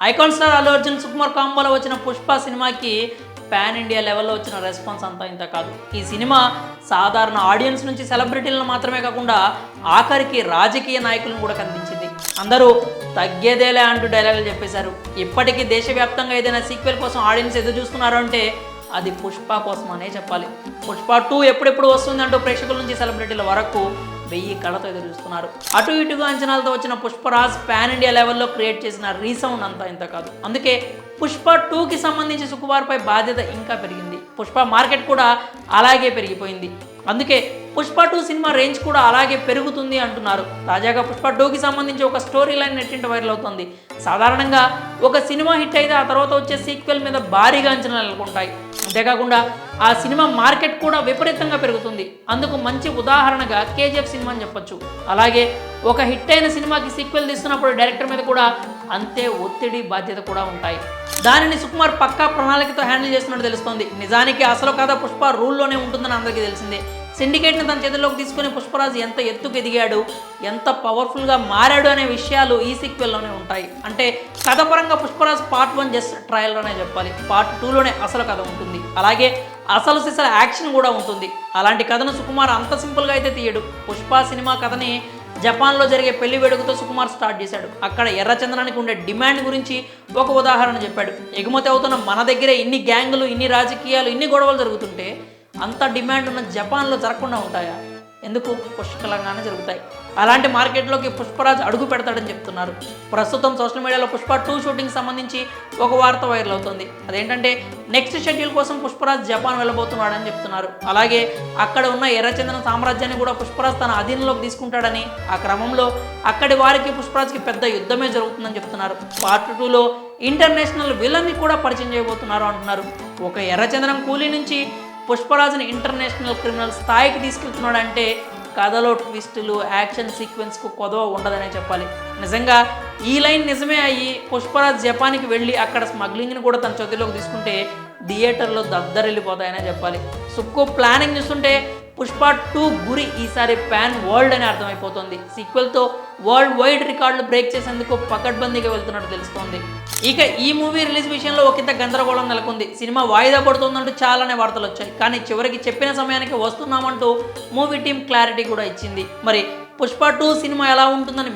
Icon star Allu Arjun Sukumar కాంబోలో వచ్చిన పుష్ప సినిమాకి pan India లెవెల్లో వచ్చిన రెస్పాన్స్ అంతా ఇంత కాదు. ఈ సినిమా సాధారణ ఆడియన్స్ నుంచి సెలబ్రిటీలను మాత్రమే కాకుండా ఆఖరికి రాజకీయ నాయకులను కూడా కనిపించింది. అందరూ తగ్గేదేలే అంటూ డైలాగులు చెప్పేశారు. ఇప్పటికీ దేశవ్యాప్తంగా ఏదైనా సీక్వెల్ కోసం ఆడియన్స్ ఎదురు చూస్తున్నారు అంటే అది పుష్ప కోసం అనే చెప్పాలి. పుష్ప 2 ఎప్పుడెప్పుడు వస్తుందంటూ ప్రేక్షకుల నుంచి సెలబ్రిటీల వరకు 1000 కళతో ఎదురు చూస్తున్నారు. అటు ఇటుగా అంచనాలతో వచ్చిన పుష్పరాజ్ పాన్ ఇండియా లెవెల్లో క్రియేట్ చేసిన రీసౌండ్ అంతా ఇంత కాదు. అందుకే పుష్ప 2కి సంబంధించి సుకుమార్పై బాధ్యత ఇంకా పెరిగింది. పుష్ప మార్కెట్ కూడా అలాగే పెరిగిపోయింది. అందుకే పుష్ప 2 సినిమా రేంజ్ కూడా అలాగే పెరుగుతుంది అంటున్నారు. తాజాగా పుష్ప 2కి సంబంధించి ఒక స్టోరీ లైన్ నెట్టింట వైరల్ అవుతుంది. సాధారణంగా ఒక సినిమా హిట్ అయితే ఆ తర్వాత వచ్చే సీక్వెల్ మీద భారీగా అంచనాలు నెలకొంటాయి. అంతేకాకుండా ఆ సినిమా మార్కెట్ కూడా విపరీతంగా పెరుగుతుంది. అందుకు మంచి ఉదాహరణగా కేజీఎఫ్ సినిమా అని చెప్పొచ్చు. అలాగే ఒక హిట్ అయిన సినిమాకి సీక్వెల్ తీస్తున్నప్పుడు డైరెక్టర్ మీద కూడా అంతే ఒత్తిడి బాధ్యత కూడా ఉంటాయి. దానిని సుకుమార్ పక్కా ప్రణాళికతో హ్యాండిల్ చేస్తున్నట్టు తెలుస్తోంది. నిజానికి అసలు కథ పుష్ప రూల్లోనే ఉంటుందని అందరికీ తెలిసిందే. సిండికేట్ని తన చేతుల్లోకి తీసుకుని పుష్పరాజ్ ఎంత ఎత్తుకు ఎదిగాడు, ఎంత పవర్ఫుల్గా మారాడు అనే విషయాలు ఈ సీక్వెల్లోనే ఉంటాయి. అంటే కథపరంగా పుష్పరాజ్ పార్ట్ 1 జస్ట్ ట్రయల్లోనే చెప్పాలి. పార్ట్ 2లోనే అసలు కథ ఉంటుంది. అలాగే అసలు సిసల యాక్షన్ కూడా ఉంటుంది. అలాంటి కథను సుకుమార్ అంత సింపుల్గా అయితే తీయడు. పుష్ప సినిమా కథని జపాన్లో జరిగే పెళ్లి వేడుకతో సుకుమార్ స్టార్ట్ చేశాడు. అక్కడ ఎర్రచందనానికి ఉండే డిమాండ్ గురించి ఒక ఉదాహరణ చెప్పాడు. ఎగుమతి అవుతున్న మన దగ్గరే ఇన్ని గ్యాంగులు, ఇన్ని రాజకీయాలు, ఇన్ని గొడవలు జరుగుతుంటే అంత డిమాండ్ ఉన్న జపాన్లో జరగకుండా ఉంటాయా? ఎందుకు? పుష్కలంగానే జరుగుతాయి. అలాంటి మార్కెట్లోకి పుష్పరాజ్ అడుగు పెడతాడని చెప్తున్నారు. ప్రస్తుతం సోషల్ మీడియాలో పుష్ప 2 షూటింగ్ సంబంధించి ఒక వార్త వైరల్ అవుతుంది. అదేంటంటే నెక్స్ట్ షెడ్యూల్ కోసం పుష్పరాజ్ జపాన్ వెళ్ళబోతున్నాడని చెప్తున్నారు. అలాగే అక్కడ ఉన్న ఎర్రచందన సామ్రాజ్యాన్ని కూడా పుష్పరాజ్ తన అధీనంలోకి తీసుకుంటాడని, ఆ క్రమంలో అక్కడి వారికి పుష్పరాజ్కి పెద్ద యుద్ధమే జరుగుతుందని చెప్తున్నారు. పార్ట్ 2లో ఇంటర్నేషనల్ విలన్ని కూడా పరిచయం చేయబోతున్నారు అంటున్నారు. ఒక ఎర్రచందనం కూలీ నుంచి పుష్పరాజ్ని ఇంటర్నేషనల్ క్రిమినల్ స్థాయికి తీసుకెళ్తున్నాడంటే కథలో ట్విస్టులు, యాక్షన్ సీక్వెన్స్కు కొదవ ఉండదనే చెప్పాలి. నిజంగా ఈ లైన్ నిజమే అయ్యి పుష్పరాజ్ జపాన్కి వెళ్ళి అక్కడ స్మగ్లింగ్ని కూడా తన చేతిలోకి తీసుకుంటే థియేటర్లో దద్దరిల్లిపోతాయనే చెప్పాలి. సుక్కు ప్లానింగ్ చూస్తుంటే పుష్ప 2 గురి ఈసారి పాన్ వరల్డ్ అని అర్థమైపోతుంది. సీక్వెల్తో వరల్డ్ వైడ్ రికార్డులు బ్రేక్ చేసేందుకు పకడ్బందీగా వెళ్తున్నట్టు తెలుస్తోంది. ఇక ఈ మూవీ రిలీజ్ విషయంలో ఒకంత గందరగోళం నెలకొంది. సినిమా వాయిదా పడుతుందంటూ చాలానే వార్తలు వచ్చాయి. కానీ చివరికి చెప్పిన సమయానికి వస్తున్నామంటూ మూవీ టీం క్లారిటీ కూడా ఇచ్చింది. మరి పుష్ప 2 సినిమా ఎలా ఉంటుందని